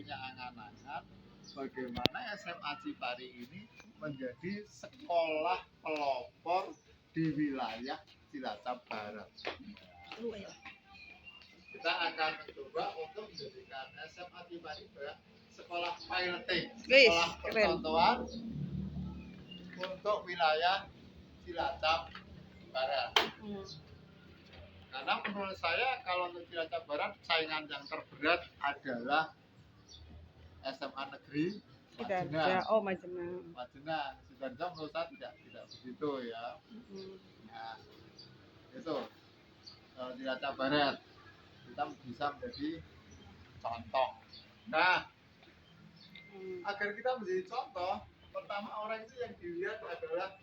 punya angan-angan bagaimana SMA Cipari ini menjadi sekolah pelopor di wilayah Cilacap Barat. Kita akan mencoba untuk menjadikan SMA Cipari sekolah piloting, sekolah percontohan untuk wilayah Cilacap Barat. Karena menurut saya kalau untuk Cilacap Barat saingan yang terberat adalah SMA Negeri Majenang. Majenang. Sidoarjo menurut saya tidak begitu ya. Nah, itu kalau Cilacap Barat kita bisa menjadi contoh. Nah, agar kita menjadi contoh, pertama orang itu yang dilihat adalah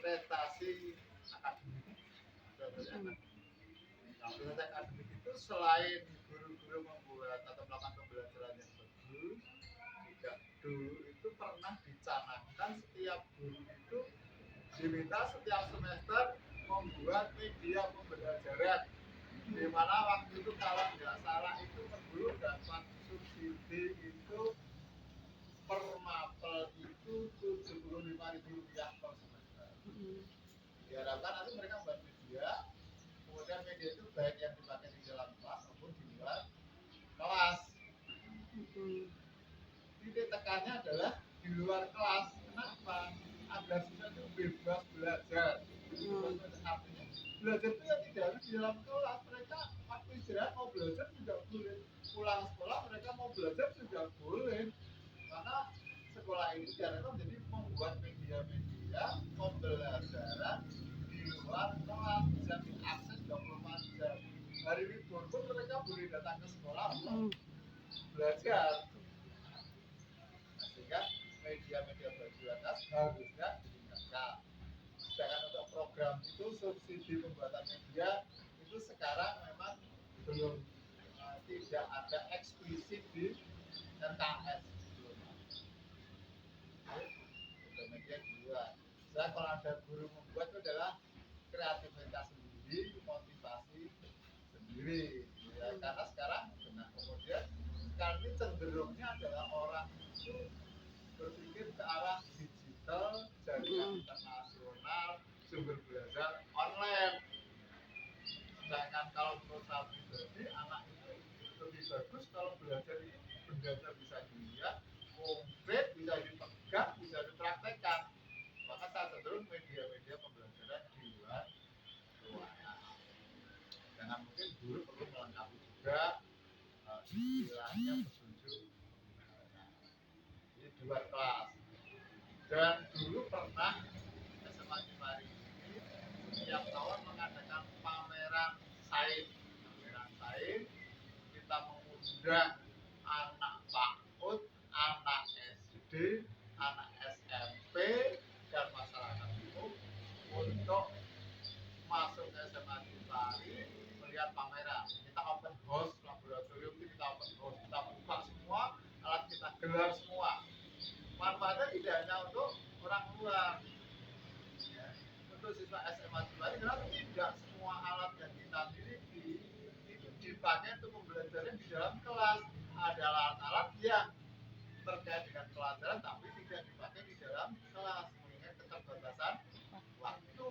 prestasi akademik. Prestasi akademik itu selain guru-guru membuat atau melakukan pembelajaran yang bagus, juga dulu itu pernah dicanangkan setiap guru itu diminta setiap semester membuat media pembelajaran, di mana waktu itu kalau tidak salah itu guru dapat subsidi itu per mapel itu Rp75.000 per semester. Diharapkan nanti mereka membuat media, kemudian media itu baik yang dipakai di dalam kelas maupun di luar kelas. Titik tekannya adalah di luar kelas. Kenapa? Agar siswa itu bebas belajar. Artinya belajar itu ya tidak harus di dalam kelas. Mereka waktu istirahat mau belajar juga boleh. Pulang sekolah mereka mau belajar juga boleh. Karena sekolah ini diharapkan menjadi membuat media-media pembelajaran di luar kelas, bisa diakses 24 jam. Hari libur pun mereka boleh datang ke sekolah untuk belajar. Sehingga media-media belajar harusnya ditingkatkan. Sedangkan untuk program itu subsidi pembuatan media itu sekarang memang belum tidak ada eksplisit di NKS. Media dua. Saya kalau ada guru membuat itu adalah kreativitas sendiri, motivasi sendiri. Ya, karena sekarang, kemudian sekarang ini cenderungnya adalah orang itu berpikir ke arah digital, jaringan internasional, sumber belajar online. Sedangkan kalau menurut saya pribadi, anak itu lebih bagus kalau belajar itu benda bisa dilihat, konkret, bisa dipegang, bisa dipraktekkan. Maka saya cenderung media-media pembelajaran di luar ruangan. Karena mungkin guru perlu melengkapi juga istilahnya petunjuk di luar kelas. Dan dulu pernah SMA Cipari ini setiap tahun mengadakan pameran sains. Kita mengundang anak PAUD, anak SD, anak SMP, dan masyarakat umum untuk masuk ke SMA Cipari melihat pameran. Kita open house, laboratorium kita open house, kita buka semua, alat kita gelar semua. Manfaatnya tidak hanya untuk orang luar, ya, untuk siswa SMA Cipari, karena tidak semua alat yang kita miliki itu dipakai untuk pembelajaran di dalam kelas. Ada alat-alat yang terkait dengan pelajaran tapi tidak dipakai di dalam kelas mengingat keterbatasan waktu.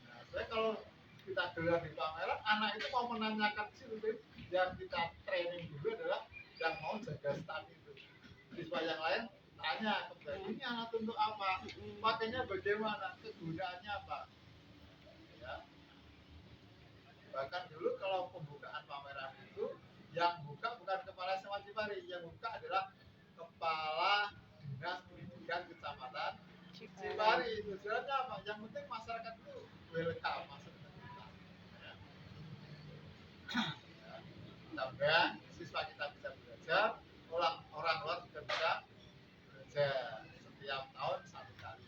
Nah, saya kalau kita gelar di pameran, anak itu mau menanyakan situ, yang kita training dulu adalah yang mau jaga stand itu. Siswa yang lain tanya, ini alat untuk apa? Pakainya bagaimana? Kegunaannya apa? Ya. Bahkan dulu kalau pembukaan pameran itu, yang buka bukan kepala SMA Cipari, yang buka adalah kepala dinas pendidikan kecamatan Cipari. Tujuannya apa? Yang penting masyarakat itu welcome masuk ke kita. Tambah siswa kita bisa belajar, orang luar juga bisa belajar setiap tahun satu kali.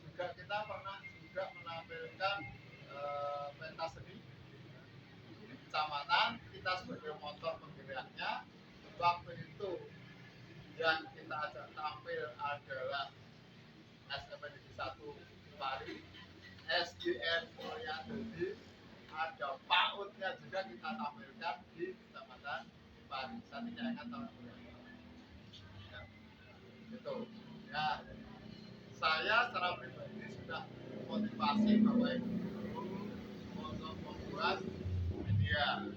Juga kita pernah juga menampilkan pentas seni di kecamatan. Kita sebagai motor penggeraknya. Waktu itu yang kita ajak tampil adalah SMP Negeri 1 Cipari, SDN Mulyadi, ada PAUD-nya juga kita tampilkan di kecamatan Cipari. kita tidak akan tahu ya, itu ya. Saya secara pribadi sudah motivasi Bapak Ibu guru untuk membuat media,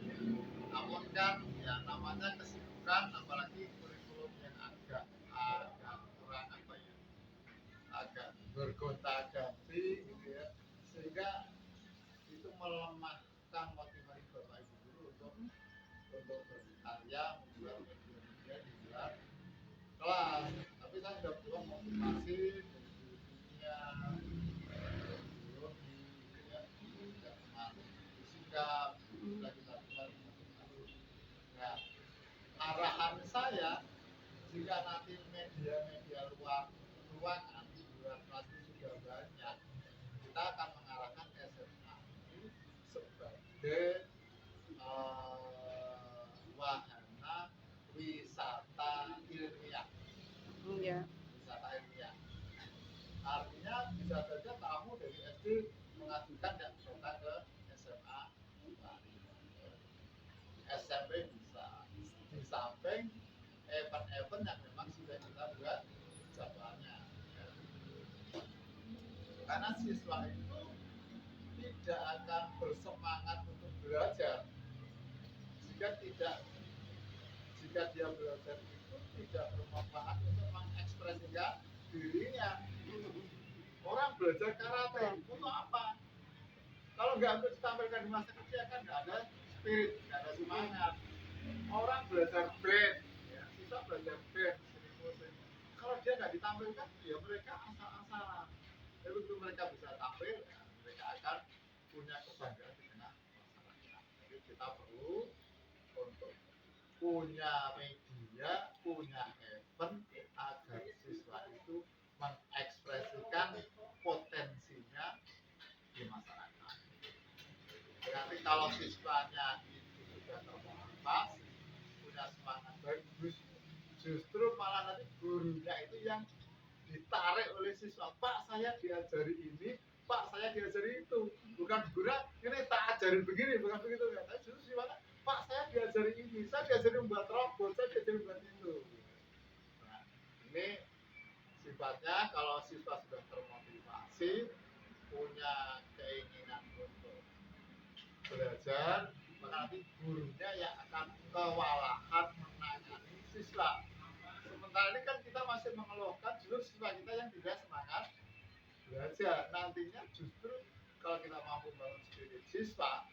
namun kan ya namanya kesibukan, apalagi kurikulum yang agak kurang apa ya, agak bergonta-ganti gitu ya, sehingga itu melemahkan motivasi Bapak Ibu guru untuk berkarya membuat media di luar kelas. Tapi saya sudah coba motivasi dari dunia biologi gitu ya, dengan fisika sudah kita buat motivasi. Nah, arahan saya jika nanti media-media ruangan di luar kelas itu sudah banyak, kita akan mengarahkan SMA ini sebagai wahana wisata ilmiah. Iya. Wisata ilmiah. Artinya bisa saja kamu dari SD mengajukan dan minta ke SMA, SMP bisa. Di samping event-event yang memang sudah kita buat jadwalnya. Karena siswa itu tidak akan bersemangat untuk belajar jika dia belajar itu tidak bermanfaat untuk mengekspresikan dirinya. Orang belajar karate untuk apa? Kalau nggak untuk ditampilkan di masa kecil kan nggak ada spirit, nggak ada semangat. Orang belajar band, ya, siswa belajar band, seni musik. Kalau dia nggak ditampilkan, ya mereka asal-asalan. Tapi begitu mereka bisa tampil, ya, mereka akan punya kebanggaan di tengah masyarakat. Jadi kita perlu untuk punya media, punya event agar siswa itu mengekspresikan potensinya di masyarakat. Berarti kalau siswanya itu sudah termotivasi, punya semangat bagus, justru malah nanti gurunya itu yang ditarik oleh siswa. Pak, saya diajari ini, Pak, saya diajari itu. Bukan guru, ini tak ajarin begini, bukan begitu ya. Tapi justru siswanya, Pak, saya diajari ini, saya diajari membuat robot, saya diajari membuat itu. Nah, ini sifatnya kalau siswa sudah termotivasi, punya keinginan untuk belajar, maka nanti gurunya yang akan kewalahan menangani siswa. Sementara ini kan kita masih mengeluhkan justru siswa kita yang tidak semangat belajar. Nantinya justru kalau kita mampu membangun spirit siswa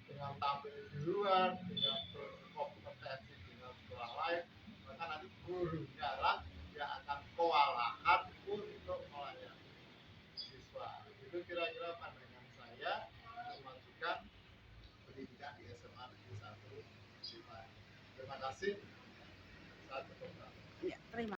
dengan tampil di luar, dengan berkompetensi dengan sekolah lain, maka nanti gurunya lah yang akan kewalahan untuk melayani siswa. Itu kira-kira pandangan saya untuk memajukan pendidikan di SMA Negeri 1 Cimahi. Terima kasih. Saya cukup. Ya, terima